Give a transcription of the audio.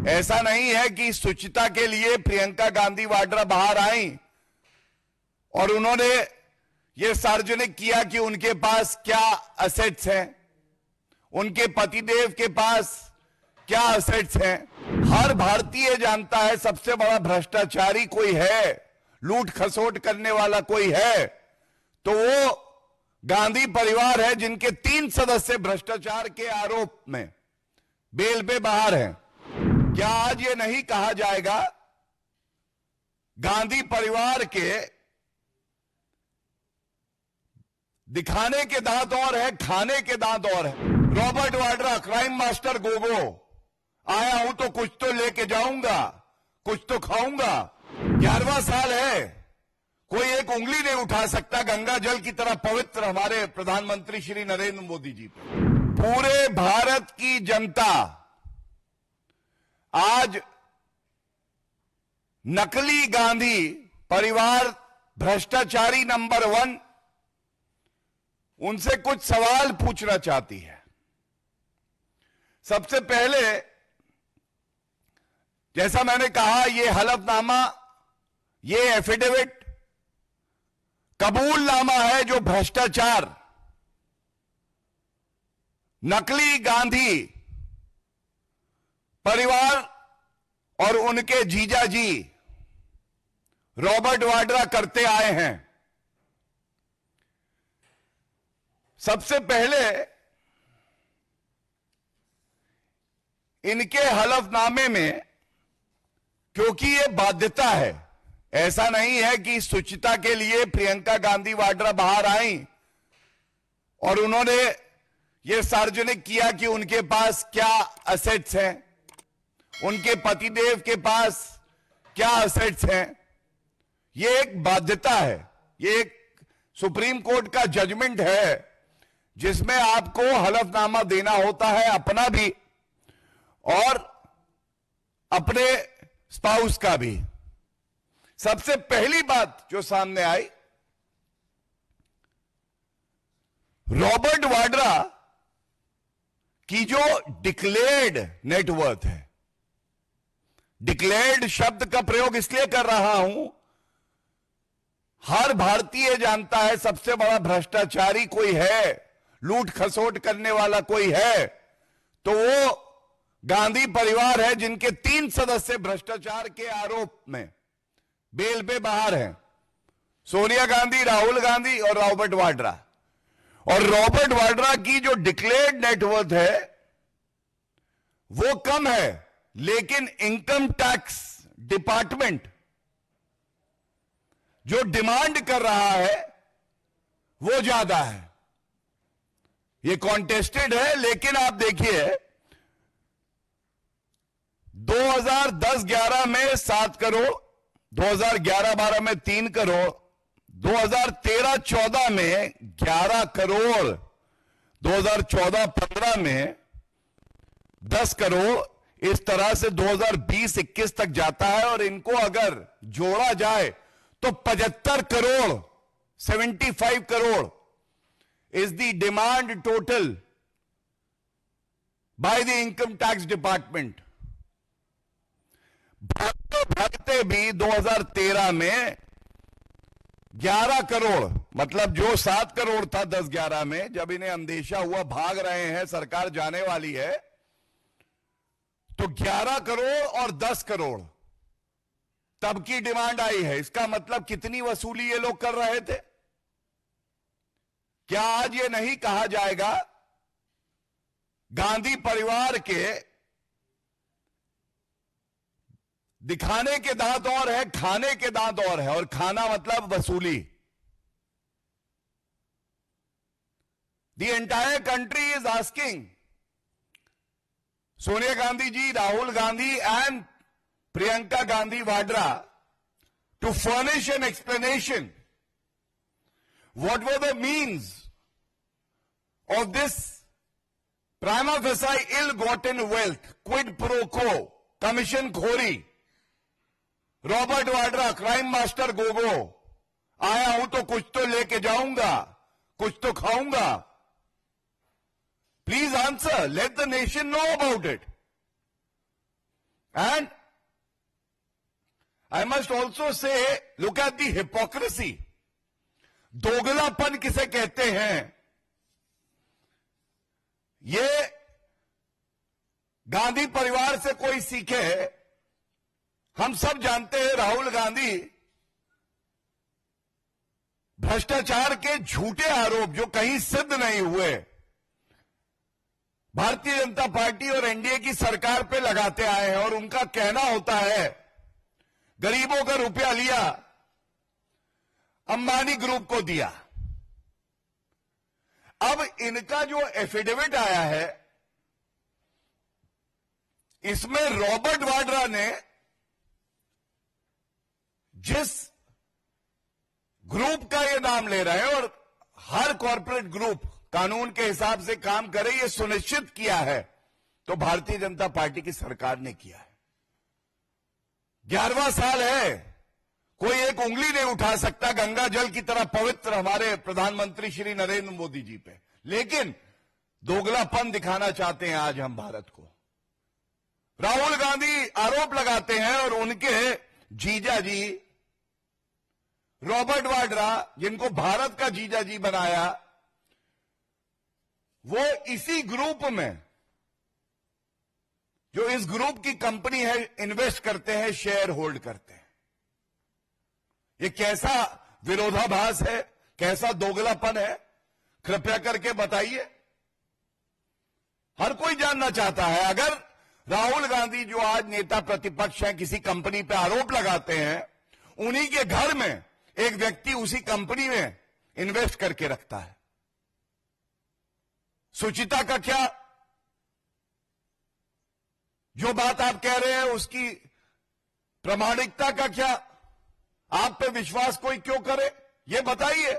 ऐसा नहीं है कि शुचिता के लिए प्रियंका गांधी वाड्रा बाहर आई और उन्होंने ये सार्वजनिक किया कि उनके पास क्या असेट्स हैं, उनके पतिदेव के पास क्या असेट्स हैं। हर भारतीय जानता है सबसे बड़ा भ्रष्टाचारी कोई है, लूट खसोट करने वाला कोई है तो वो गांधी परिवार है, जिनके 3 सदस्य भ्रष्टाचार के आरोप में बेल पे बाहर हैं। क्या आज ये नहीं कहा जाएगा गांधी परिवार के दिखाने के दांत और है, खाने के दांत और है। Robert Vadra, crime master Gogo, आया हूं तो कुछ तो लेके जाऊंगा, कुछ तो खाऊंगा। 11वां साल है, कोई एक उंगली नहीं उठा सकता गंगा जल की तरह पवित्र हमारे प्रधानमंत्री श्री नरेंद्र मोदी जी पे। पूरे भारत की जनता आज नकली गांधी परिवार भ्रष्टाचारी नंबर 1 उनसे कुछ सवाल पूछना चाहती है। सबसे पहले, जैसा मैंने कहा, यह हलफनामा, यह एफिडेविट कबूलनामा है जो भ्रष्टाचार नकली गांधी परिवार और उनके जीजाजी रॉबर्ट वाड्रा करते आए हैं। सबसे पहले इनके हलफनामे में, क्योंकि यह बाध्यता है, ऐसा नहीं है कि शुचिता के लिए प्रियंका गांधी वाड्रा बाहर आई और उन्होंने यह सार्वजनिक किया कि उनके पास क्या असेट्स हैं, उनके पतिदेव के पास क्या असेट्स हैं। यह एक बाध्यता है, यह एक सुप्रीम कोर्ट का जजमेंट है जिसमें आपको हलफनामा देना होता है, अपना भी और अपने स्पाउस का भी। सबसे पहली बात जो सामने आई, रॉबर्ट वाड्रा की जो डिक्लेयर्ड नेटवर्थ है, डिक्लेयर्ड शब्द का प्रयोग इसलिए कर रहा हूं, हर भारतीय जानता है सबसे बड़ा भ्रष्टाचारी कोई है, लूट खसोट करने वाला कोई है तो वो गांधी परिवार है, जिनके 3 सदस्य भ्रष्टाचार के आरोप में बेल पे बाहर हैं। सोनिया गांधी, राहुल गांधी और रॉबर्ट वाड्रा। और रॉबर्ट वाड्रा की जो डिक्लेयर्ड नेटवर्थ है वो कम है, लेकिन इनकम टैक्स डिपार्टमेंट जो डिमांड कर रहा है वो ज्यादा है। ये कॉन्टेस्टेड है, लेकिन आप देखिए 2010-11 में 7 करोड़, 2011-12 में 3 करोड़, 2013-14 में 11 करोड़, 2014-15 में 10 करोड़, इस तरह से 2020-21 तक जाता है। और इनको अगर जोड़ा जाए तो 75 crore, 75 crore is the demand total by the income tax department। भागते भी 2013 में 11 करोड़, मतलब जो 7 करोड़ था 10-11 में, जब इन्हें अंदेशा हुआ भाग रहे हैं, सरकार जाने वाली है, तो 11 करोड़ और 10 करोड़ तब की डिमांड आई है। इसका मतलब कितनी वसूली ये लोग कर रहे थे। क्या आज ये नहीं कहा जाएगा गांधी परिवार के दिखाने के दांत और है, खाने के दांत और है, और खाना मतलब वसूली। The entire country is asking Sonia Gandhi ji, Rahul Gandhi and Priyanka Gandhi Vadra to furnish an explanation what were the means of this prima facie ill-gotten wealth, quid pro quo, commission Khori. Robert Vadra, crime master Gogo, आया हूं तो कुछ तो लेके जाऊंगा, कुछ तो खाऊंगा। Please answer, let the nation know about it. And I must also say, look at the hypocrisy. दोगलापन किसे कहते हैं? ये गांधी परिवार से कोई सीखे। हम सब जानते हैं राहुल गांधी भ्रष्टाचार के झूठे आरोप जो कहीं सिद्ध नहीं हुए, भारतीय जनता पार्टी और एनडीए की सरकार पे लगाते आए हैं। और उनका कहना होता है गरीबों का रुपया लिया, अंबानी ग्रुप को दिया। अब इनका जो एफिडेविट आया है, इसमें रॉबर्ट वाड्रा ने जिस ग्रुप का ये नाम ले रहे हैं, और हर कॉरपोरेट ग्रुप कानून के हिसाब से काम करे, ये सुनिश्चित किया है, तो भारतीय जनता पार्टी की सरकार ने किया है। 11वां साल है, कोई एक उंगली नहीं उठा सकता गंगा जल की तरह पवित्र हमारे प्रधानमंत्री श्री नरेंद्र मोदी जी पे, लेकिन दोगलापन दिखाना चाहते हैं आज हम भारत को। राहुल गांधी आरोप लगाते हैं और उनके जीजा जी रॉबर्ट वाड्रा, जिनको भारत का जीजा जी बनाया, वो इसी ग्रुप में, जो इस ग्रुप की कंपनी है, इन्वेस्ट करते हैं, शेयर होल्ड करते हैं। ये कैसा विरोधाभास है, कैसा दोगलापन है, कृपया करके बताइए। हर कोई जानना चाहता है। अगर राहुल गांधी जो आज नेता प्रतिपक्ष हैं, किसी कंपनी पे आरोप लगाते हैं, उन्हीं के घर में एक व्यक्ति उसी कंपनी में इन्वेस्ट करके रखता है, सुचिता का क्या? जो बात आप कह रहे हैं उसकी प्रामाणिकता का क्या? आप पे विश्वास कोई क्यों करे, ये बताइए।